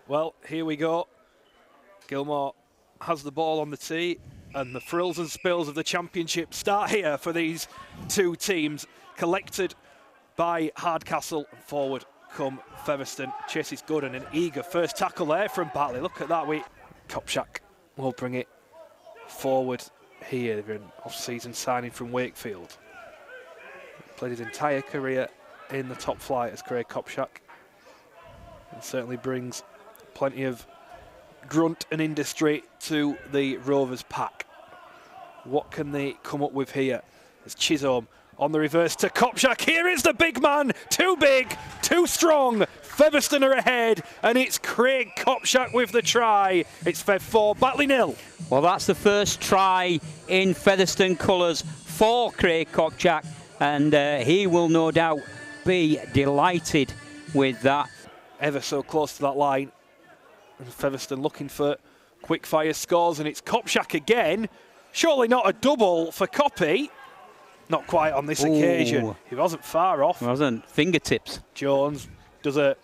Well, here we go. Gilmore has the ball on the tee, and the frills and spills of the championship start here for these two teams, collected by Hardcastle. Forward come Featherstone. Chase is good, and an eager first tackle there from Batley. Look at that. Kopczak will bring it forward here. An off-season signing from Wakefield. Played his entire career in the top flight as Craig Kopczak, and certainly brings plenty of grunt and industry to the Rovers pack. What can they come up with here? It's Chisholm on the reverse to Kopczak. Here is the big man. Too big, too strong. Featherstone are ahead, and it's Craig Kopczak with the try. It's Fev 4, Batley 0. Well, that's the first try in Featherstone colours for Craig Kopczak, and he will no doubt be delighted with that. Ever so close to that line. And Featherstone looking for quick fire scores, and it's Kopczak again. Surely not a double for Koppy. Not quite on this occasion. He wasn't far off. Wasn't. Fingertips. Jones does a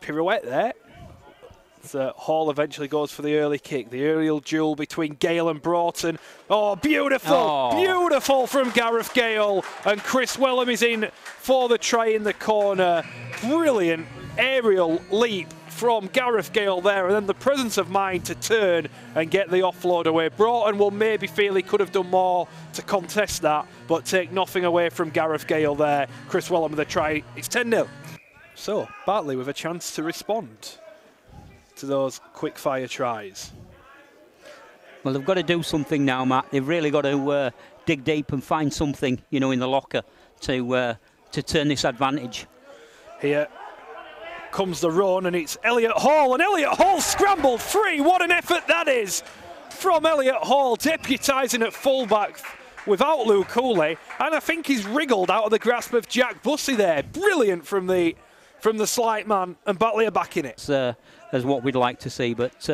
pirouette there. So Hall eventually goes for the early kick. The aerial duel between Gale and Broughton. Oh, beautiful. Oh. Beautiful from Gareth Gale. And Chris Wellham is in for the try in the corner. Brilliant aerial leap from Gareth Gale there, and then the presence of mind to turn and get the offload away. Broughton will maybe feel he could have done more to contest that, but take nothing away from Gareth Gale there. Chris Wellham with a try. It's 10-0. So Batley with a chance to respond to those quick fire tries. Well, they've got to do something now, Matt. They've really got to dig deep and find something, you know, in the locker to turn this advantage. Here comes the run, and it's Elliot Hall, and Elliot Hall scrambled free. What an effort that is from Elliot Hall, deputising at fullback without Luke Cooley, and I think he's wriggled out of the grasp of Jack Bussey there. Brilliant from the slight man, and Batley are back in it. As what we'd like to see, but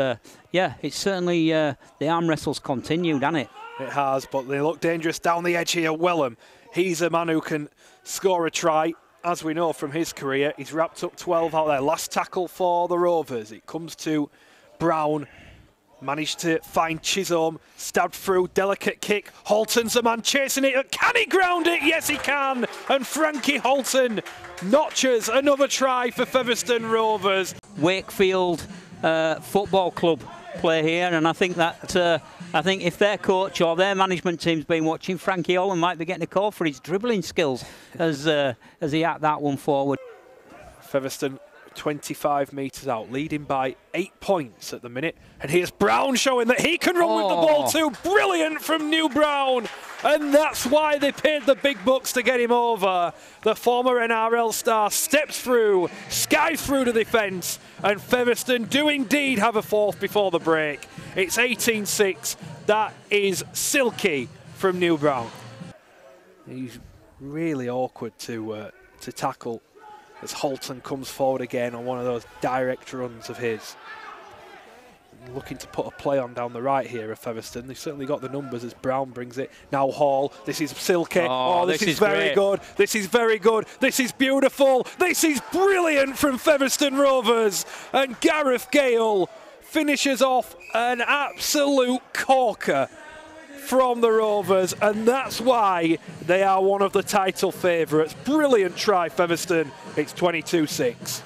yeah, it's certainly the arm wrestle's continued, hasn't it? It has, but they look dangerous down the edge here. Wellham, he's a man who can score a try. As we know from his career, he's wrapped up 12 out there. Last tackle for the Rovers. It comes to Brown. Managed to find Chisholm. Stabbed through. Delicate kick. Halton's the man chasing it. Can he ground it? Yes, he can. And Frankie Halton notches another try for Featherstone Rovers. Wakefield Football Club play here, and I think that if their coach or their management team's been watching, Frankie Holland might be getting a call for his dribbling skills as he hacked that one forward. Featherstone 25 metres out, leading by 8 points at the minute. And here's Brown showing that he can run with the ball too. Brilliant from New Brown. And that's why they paid the big bucks to get him over. The former NRL star steps through, skies through the defence, and Featherstone do indeed have a fourth before the break. It's 18-6. That is silky from New Brown. He's really awkward to tackle as Halton comes forward again on one of those direct runs of his. Looking to put a play on down the right here of Featherstone. They've certainly got the numbers as Brown brings it. Now Hall, this is silky. Oh, this is very good. This is very good. This is beautiful. This is brilliant from Featherstone Rovers. And Gareth Gale finishes off an absolute corker from the Rovers, and that's why they are one of the title favourites. Brilliant try, Featherstone. It's 22-6.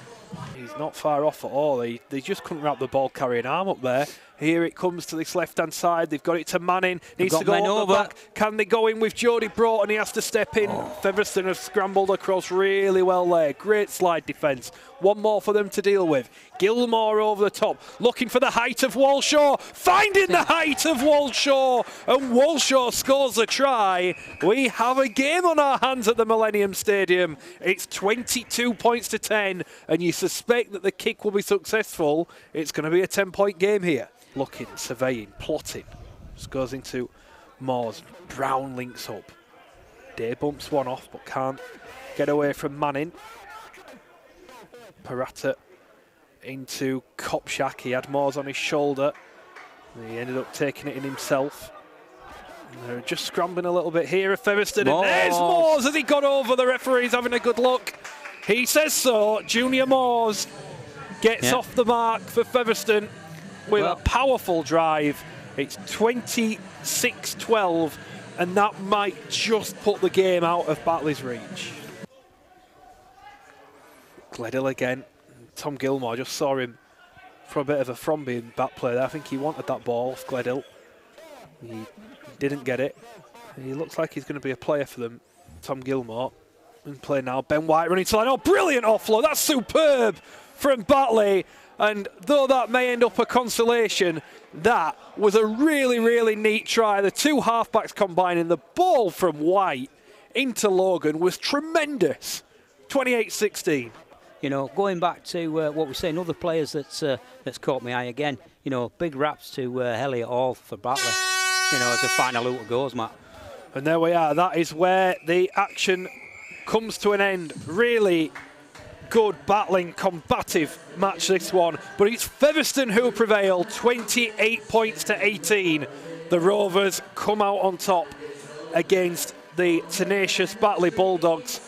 He's not far off at all. They just couldn't wrap the ball carrying arm up there. Here it comes to this left-hand side. They've got it to Manning. Needs to go up the back. Can they go in with Jody Broughton? He has to step in. Featherstone have scrambled across really well there. Great slide defence. One more for them to deal with. Gilmore over the top, looking for the height of Walshaw. Finding the height of Walshaw. And Walshaw scores the try. We have a game on our hands at the Millennium Stadium. It's 22 points to 10. And you suspect that the kick will be successful. It's going to be a 10-point game here. Looking, surveying, plotting. Just goes into Moores. Brown links up. Day bumps one off, but can't get away from Manning. Parata into Kopczak. He had Moores on his shoulder. He ended up taking it in himself. And they're just scrambling a little bit here of Featherstone. And there's Moores as he got over. The referee's having a good look. He says so. Junior Moores gets off the mark for Featherstone with a powerful drive. It's 26-12, and that might just put the game out of Batley's reach. Gledhill again. Tom Gilmore just saw him for a bit of a from-being back play there. I think he wanted that ball off Gledhill. He didn't get it. He looks like he's going to be a player for them, Tom Gilmore. In play now, Ben White running to line. Oh, brilliant offload. That's superb from Batley. And though that may end up a consolation, that was a really, really neat try. The two halfbacks combining. The ball from White into Logan was tremendous. 28-16. You know, going back to what we're saying, other players that's caught my eye again. You know, big raps to Elliot Hall for Batley. You know, as a final out it goes, Matt. And there we are. That is where the action comes to an end. Really good battling, combative match, this one. But it's Featherstone who prevail, 28 points to 18. The Rovers come out on top against the tenacious Batley Bulldogs.